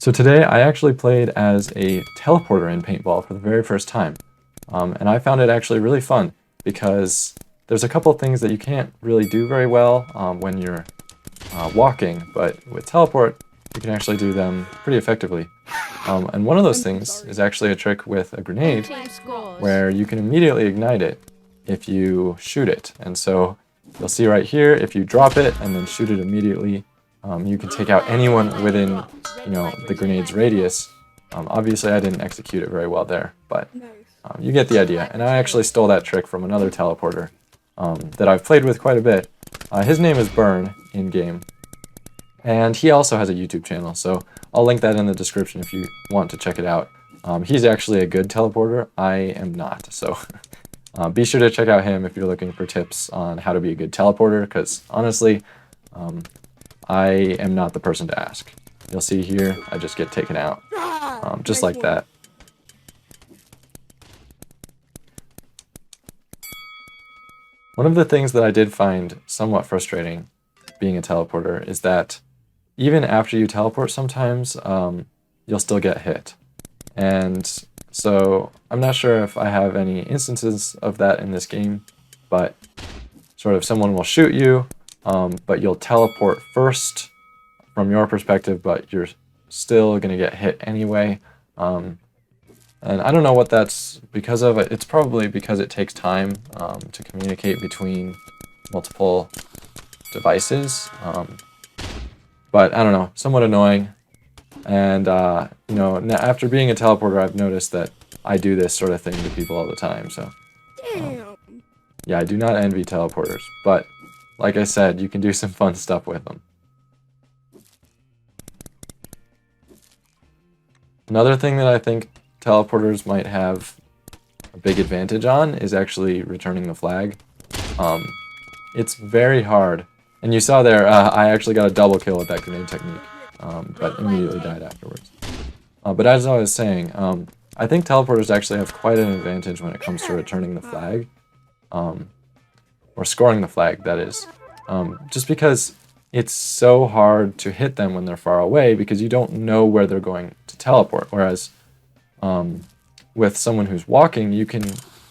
So today I actually played as a teleporter in paintball for the very first time. And I found it actually really fun because there's a couple of things that you can't really do very well when you're walking, but with teleport you can actually do them pretty effectively. And one of those things is actually a trick with a grenade where you can immediately ignite it if you shoot it. And so you'll see right here, if you drop it and then shoot it immediately, you can take out anyone within, the grenade's radius. Obviously, I didn't execute it very well there, but you get the idea. And I actually stole that trick from another teleporter that I've played with quite a bit. His name is Burn in-game, and he also has a YouTube channel, so I'll link that in the description if you want to check it out. He's actually a good teleporter. I am not, so be sure to check out him if you're looking for tips on how to be a good teleporter, because honestly, I am not the person to ask. You'll see here, I just get taken out, just like that. One of the things that I did find somewhat frustrating being a teleporter is that even after you teleport sometimes, you'll still get hit. And so I'm not sure if I have any instances of that in this game, but sort of someone will shoot you, but you'll teleport first from your perspective, but you're still going to get hit anyway. And I don't know what that's because of. It's probably because it takes time to communicate between multiple devices. But I don't know, somewhat annoying. And, after being a teleporter, I've noticed that I do this sort of thing to people all the time. So, yeah, I do not envy teleporters. But, like I said, you can do some fun stuff with them. Another thing that I think teleporters might have a big advantage on is actually returning the flag. It's very hard. And you saw there, I actually got a double kill with that grenade technique, but immediately died afterwards. But as I was saying, I think teleporters actually have quite an advantage when it comes to returning the flag, or scoring the flag, that is. Just because it's so hard to hit them when they're far away because you don't know where they're going to teleport, whereas with someone who's walking, you can,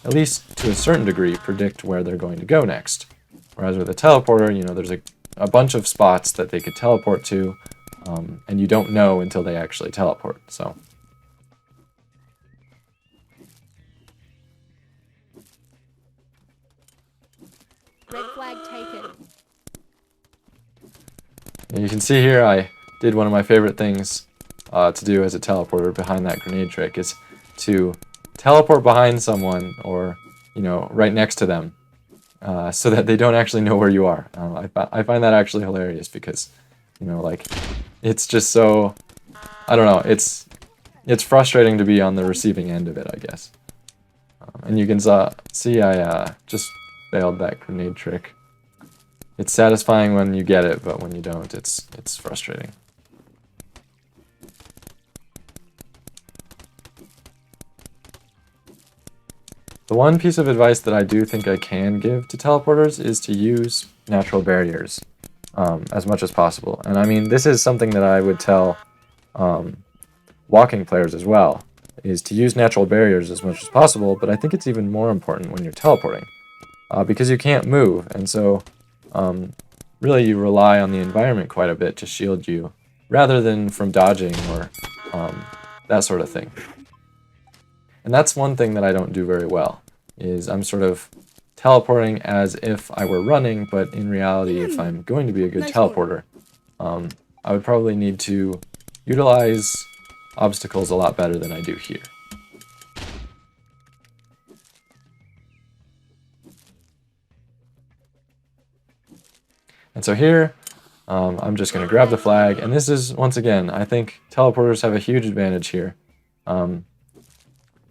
at least to a certain degree, predict where they're going to go next. Whereas with a teleporter, there's a bunch of spots that they could teleport to, and you don't know until they actually teleport, so. Red flag taken. And you can see here I did one of my favorite things to do as a teleporter behind that grenade trick is to teleport behind someone or, right next to them so that they don't actually know where you are. I find that actually hilarious because, it's just so, I don't know, it's frustrating to be on the receiving end of it, I guess. And you can see I just failed that grenade trick. It's satisfying when you get it, but when you don't, it's frustrating. The one piece of advice that I do think I can give to teleporters is to use natural barriers as much as possible. And I mean, this is something that I would tell walking players as well, is to use natural barriers as much as possible, but I think it's even more important when you're teleporting because you can't move, and so really you rely on the environment quite a bit to shield you rather than from dodging or that sort of thing. And that's one thing that I don't do very well, is I'm sort of teleporting as if I were running, but in reality, if I'm going to be a good teleporter, I would probably need to utilize obstacles a lot better than I do here. And so here, I'm just going to grab the flag, and this is, once again, I think teleporters have a huge advantage here.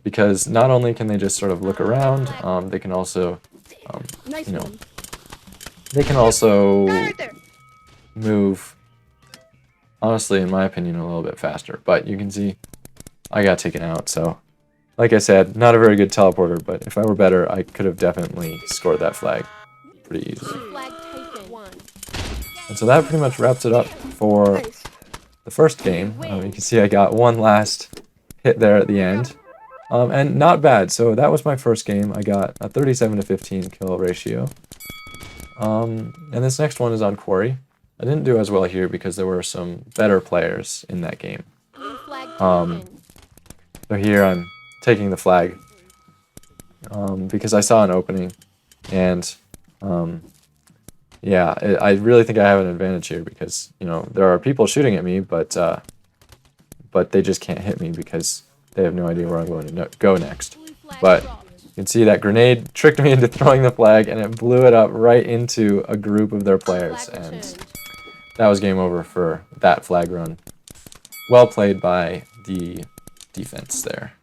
Because not only can they just sort of look around, they can also, they can also move, honestly, in my opinion, a little bit faster. But you can see I got taken out, so like I said, not a very good teleporter, but if I were better, I could have definitely scored that flag pretty easily. And so that pretty much wraps it up for the first game. You can see I got one last hit there at the end. And not bad. So that was my first game. I got a 37-15 kill ratio. And this next one is on Quarry. I didn't do as well here because there were some better players in that game. Blue flag taken. So here I'm taking the flag because I saw an opening, and yeah, I really think I have an advantage here because, you know, there are people shooting at me, but they just can't hit me because they have no idea where I'm going to go next. Blue flag But dropped. you can see that grenade tricked me into throwing the flag, and it blew it up right into a group of their players, Flag and returned. that was game over for that flag run. Well played by the defense there.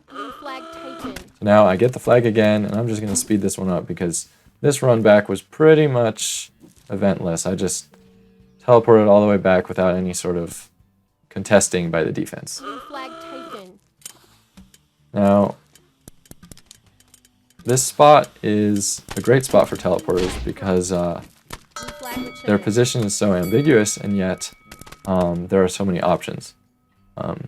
Blue flag taken. So now I get the flag again, and I'm just going to speed this one up because this run back was pretty much eventless. I just teleported all the way back without any sort of contesting by the defense. Blue flag taken. Now, this spot is a great spot for teleporters because Blue flag returned. their position is so ambiguous, and yet there are so many options.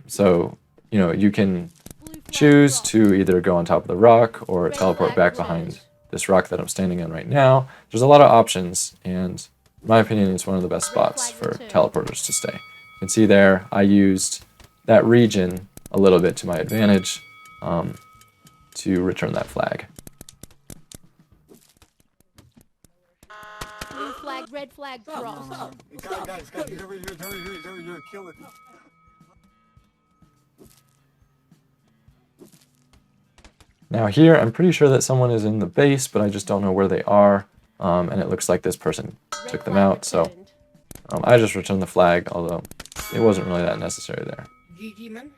So, you know, you can Blue flag choose dropped. to either go on top of the rock or teleport back behind this rock that I'm standing on right now. There's a lot of options, and in my opinion, it's one of the best spots for teleporters to stay. You can see there, I used that region a little bit to my advantage to return that flag. Blue flag, red flag dropped. Guys, hurry, kill it. Now here, I'm pretty sure that someone is in the base, but I just don't know where they are, and it looks like this person took Red them flag out, so returned. I just returned the flag, although it wasn't really that necessary there. GG, man.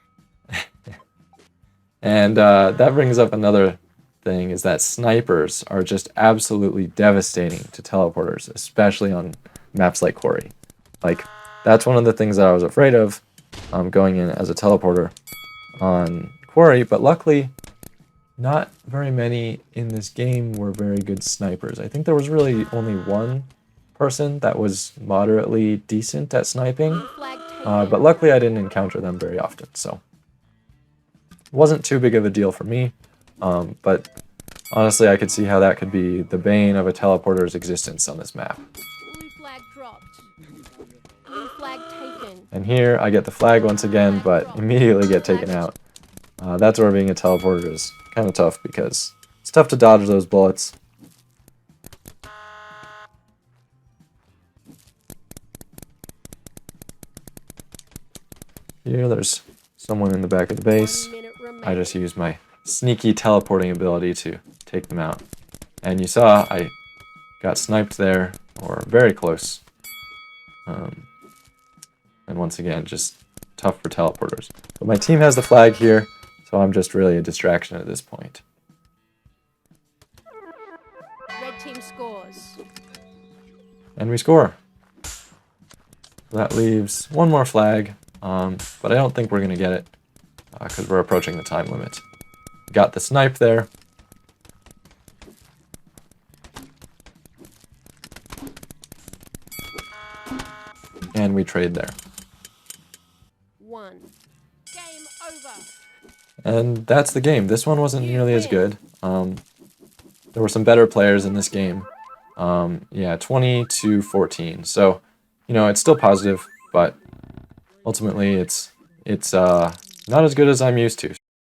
And that brings up another thing, is that snipers are just absolutely devastating to teleporters, especially on maps like Quarry. Like, that's one of the things that I was afraid of going in as a teleporter on Quarry, but luckily, not very many in this game were very good snipers. I think there was really only one person that was moderately decent at sniping, Blue flag taken. but luckily I didn't encounter them very often, so it wasn't too big of a deal for me. But honestly, I could see how that could be the bane of a teleporter's existence on this map. Blue flag dropped. Blue flag taken. And here I get the flag once again, but immediately get taken out. That's where being a teleporter is kind of tough because it's tough to dodge those bullets. Here, there's someone in the back of the base. 1 minute remaining. I just used my sneaky teleporting ability to take them out. And you saw I got sniped there, or very close. And once again, just tough for teleporters. But my team has the flag here, so I'm just really a distraction at this point. Red team scores. And we score. That leaves one more flag, but I don't think we're going to get it because we're approaching the time limit. Got the snipe there. And we trade there. 1. Game over. And that's the game. This one wasn't nearly as good. There were some better players in this game. Yeah, 20-14. So, you know, it's still positive, but ultimately it's not as good as I'm used to.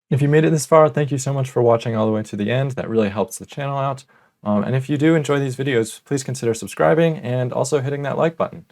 If you made it this far, thank you so much for watching all the way to the end. That really helps the channel out. And if you do enjoy these videos, please consider subscribing and also hitting that like button.